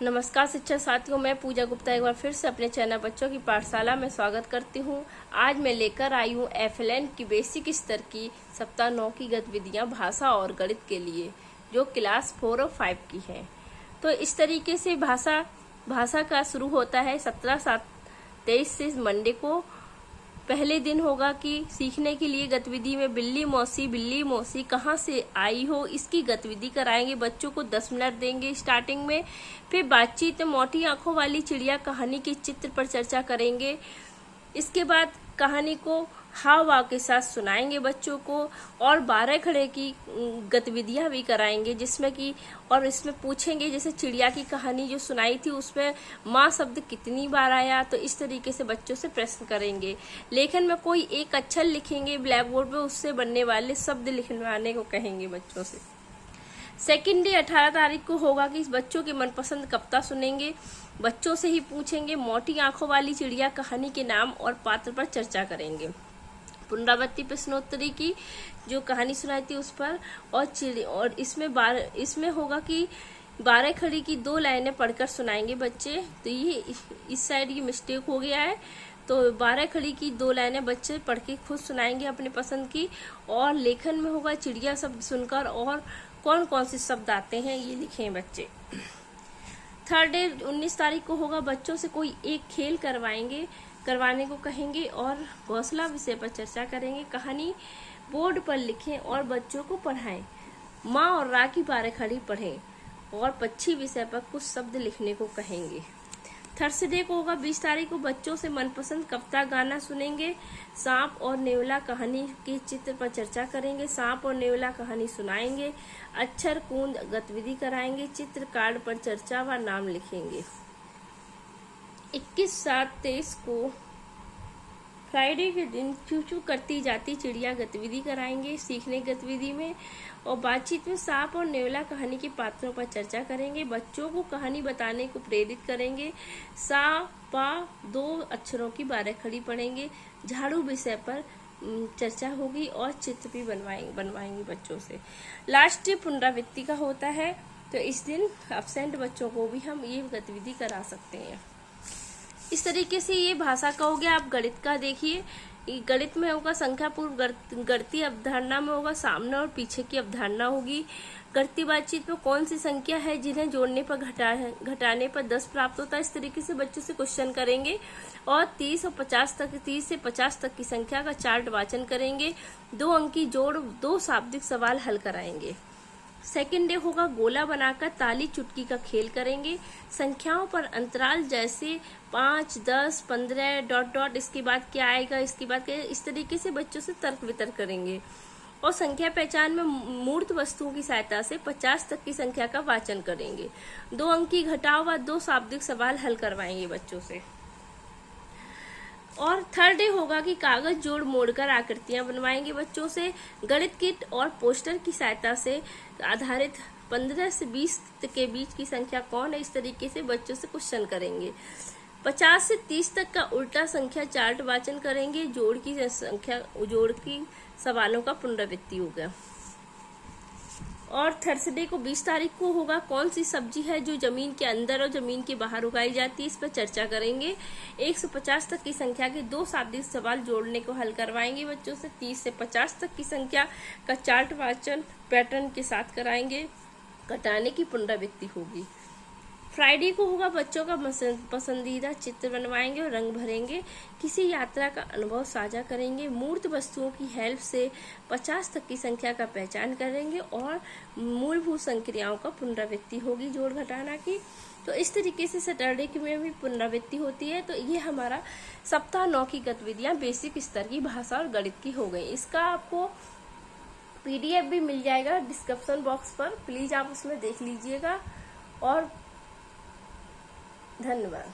नमस्कार शिक्षक साथियों, मैं पूजा गुप्ता एक बार फिर से अपने चैनल बच्चों की पाठशाला में स्वागत करती हूँ। आज मैं लेकर आई हूँ FLN की बेसिक स्तर की सप्ताह 9 की गतिविधियाँ भाषा और गणित के लिए, जो क्लास 4 और 5 की है। तो इस तरीके से भाषा का शुरू होता है 17/7/23 से मंडे को। पहले दिन होगा कि सीखने के लिए गतिविधि में बिल्ली मौसी कहाँ से आई हो, इसकी गतिविधि कराएंगे। बच्चों को 10 मिनट देंगे स्टार्टिंग में। फिर बातचीत में मोटी आंखों वाली चिड़िया कहानी के चित्र पर चर्चा करेंगे। इसके बाद कहानी को हाव भाव के साथ सुनाएंगे बच्चों को, और 12 खड़े की गतिविधियां भी कराएंगे, जिसमें कि और इसमें पूछेंगे, जैसे चिड़िया की कहानी जो सुनाई थी उसमें माँ शब्द कितनी बार आया, तो इस तरीके से बच्चों से प्रश्न करेंगे। लेखन में कोई एक अक्षर लिखेंगे ब्लैक बोर्ड पे, उससे बनने वाले शब्द लिखवाने को कहेंगे बच्चों से। सेकेंड डे 18 तारीख को होगा कि बच्चों के मनपसंद कविता सुनेंगे। बच्चों से ही पूछेंगे, मोटी आंखों वाली चिड़िया कहानी के नाम और पात्र पर चर्चा करेंगे। पुनरावृत्ति प्रश्नोत्तरी की जो कहानी सुनाई थी उस पर, और इसमें होगा कि 12 खड़ी की 2 लाइनें पढ़कर सुनाएंगे बच्चे। तो ये इस साइड की मिस्टेक हो गया है। तो 12 खड़ी की 2 लाइनें बच्चे पढ़ के खुद सुनाएंगे अपने पसंद की। और लेखन में होगा चिड़िया शब्द सुनकर और कौन कौन से शब्द आते हैं ये लिखें बच्चे। थर्ड डे 19 तारीख को होगा, बच्चों से कोई एक खेल करवाने को कहेंगे और घोंसला विषय पर चर्चा करेंगे। कहानी बोर्ड पर लिखें और बच्चों को पढ़ाएं। माँ और रा की 12 खड़ी पढ़ें और पक्षी विषय पर कुछ शब्द लिखने को कहेंगे। थर्सडे को होगा 20 तारीख को, बच्चों से मनपसंद कविता गाना सुनेंगे। सांप और नेवला कहानी के चित्र पर चर्चा करेंगे। सांप और नेवला कहानी सुनाएंगे। अक्षर कूंद गतिविधि कराएंगे। चित्र कार्ड पर चर्चा व नाम लिखेंगे। 21/7/23 को फ्राइडे के दिन चू चू करती जाती चिड़िया गतिविधि कराएंगे सीखने गतिविधि में। और बातचीत में सांप और नेवला कहानी के पात्रों पर चर्चा करेंगे। बच्चों को कहानी बताने को प्रेरित करेंगे। सा पा 2 अक्षरों की 12 खड़ी पढ़ेंगे। झाड़ू विषय पर चर्चा होगी और चित्र भी बनवाएंगे बच्चों से। लास्ट पुनरावृत्ति का होता है, तो इस दिन एब्सेंट बच्चों को भी हम ये गतिविधि करा सकते हैं। इस तरीके से ये भाषा का हो गया। आप गणित का देखिए, गणित में होगा संख्या पूर्व गणती अवधारणा में होगा सामने और पीछे की अवधारणा होगी। गणती बातचीत में कौन सी संख्या है जिन्हें जोड़ने पर घटाने पर 10 प्राप्त होता है, इस तरीके से बच्चों से क्वेश्चन करेंगे। और 30 से 50 तक की संख्या का चार्ट वाचन करेंगे। 2 अंक की जोड़ 2 शाब्दिक सवाल हल कराएंगे। सेकेंड डे होगा, गोला बनाकर ताली चुटकी का खेल करेंगे। संख्याओं पर अंतराल जैसे 5, 10, 15 ... इसके बाद क्या आएगा, इसके बाद क्या, इस तरीके से बच्चों से तर्क वितर्क करेंगे। और संख्या पहचान में मूर्त वस्तुओं की सहायता से 50 तक की संख्या का वाचन करेंगे। 2 अंक की घटाव व 2 शाब्दिक सवाल हल करवाएंगे बच्चों से। और थर्ड डे होगा कि कागज जोड़ मोड़कर आकृतियां बनवाएंगे बच्चों से। गणित किट और पोस्टर की सहायता से आधारित 15 से 20 के बीच की संख्या कौन है, इस तरीके से बच्चों से क्वेश्चन करेंगे। 50 से 30 तक का उल्टा संख्या चार्ट वाचन करेंगे। जोड़ की सवालों का पुनरावृत्ति होगा। और थर्सडे को 20 तारीख को होगा, कौन सी सब्जी है जो जमीन के अंदर और जमीन के बाहर उगाई जाती है, इस पर चर्चा करेंगे। 150 तक की संख्या के 2 शाब्दिक सवाल जोड़ने को हल करवाएंगे बच्चों से। 30 से 50 तक की संख्या का चार्ट वाचन पैटर्न के साथ कराएंगे। घटाने की पुनरावृत्ति होगी। फ्राइडे को होगा, बच्चों का पसंदीदा चित्र बनवाएंगे और रंग भरेंगे। किसी यात्रा का अनुभव साझा करेंगे। मूर्त वस्तुओं की हेल्प से 50 तक की संख्या का पहचान करेंगे और मूलभूत संक्रियाओं का पुनरावृत्ति होगी जोड़ घटाना की। तो इस तरीके से सैटरडे की में भी पुनरावृत्ति होती है। तो ये हमारा सप्ताह 9 की गतिविधियां बेसिक स्तर की भाषा और गणित की हो गई। इसका आपको PDF भी मिल जाएगा डिस्क्रिप्शन बॉक्स पर, प्लीज आप उसमें देख लीजिएगा। और धन्यवाद।